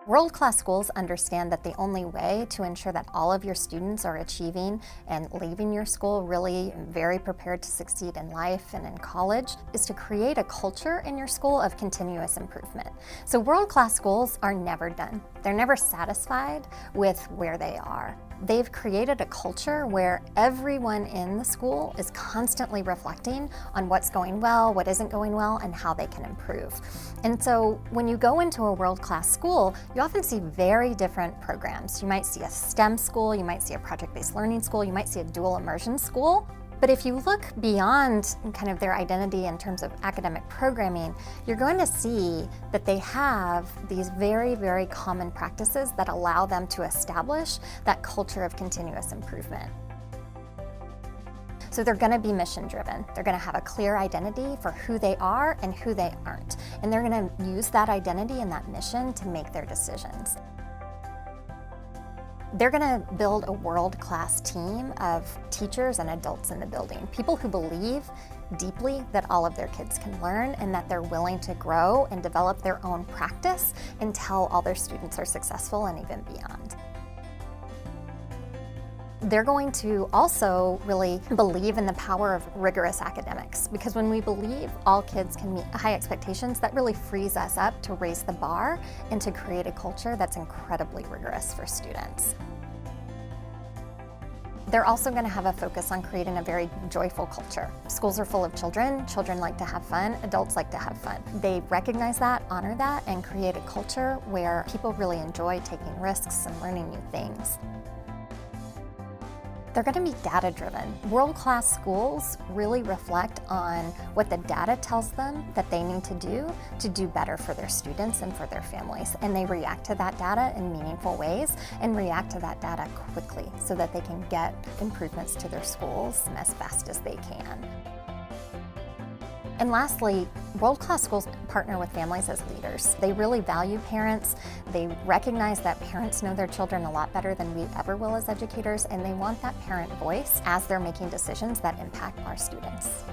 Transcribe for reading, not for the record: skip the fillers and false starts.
World-class schools understand that the only way to ensure that all of your students are achieving and leaving your school really very prepared to succeed in life and in college is to create a culture in your school of continuous improvement. So world-class schools are never done. They're never satisfied with where they are. They've created a culture where everyone in the school is constantly reflecting on what's going well, what isn't going well, and how they can improve. And so when you go into a world-class school, you often see very different programs. You might see a STEM school, you might see a project-based learning school, you might see a dual immersion school. But if you look beyond kind of their identity in terms of academic programming, you're going to see that they have these very, very common practices that allow them to establish that culture of continuous improvement. So they're going to be mission driven. They're going to have a clear identity for who they are and who they aren't. And they're going to use that identity and that mission to make their decisions. They're going to build a world-class team of teachers and adults in the building, people who believe deeply that all of their kids can learn and that they're willing to grow and develop their own practice until all their students are successful and even beyond. They're going to also really believe in the power of rigorous academics, because when we believe all kids can meet high expectations, that really frees us up to raise the bar and to create a culture that's incredibly rigorous for students. They're also going to have a focus on creating a very joyful culture. Schools are full of children. Children like to have fun. Adults like to have fun. They recognize that, honor that, and create a culture where people really enjoy taking risks and learning new things. They're going to be data-driven. World-class schools really reflect on what the data tells them that they need to do better for their students and for their families. And they react to that data in meaningful ways and react to that data quickly so that they can get improvements to their schools as fast as they can. And lastly, world-class schools partner with families as leaders. They really value parents. They recognize that parents know their children a lot better than we ever will as educators, and they want that parent voice as they're making decisions that impact our students.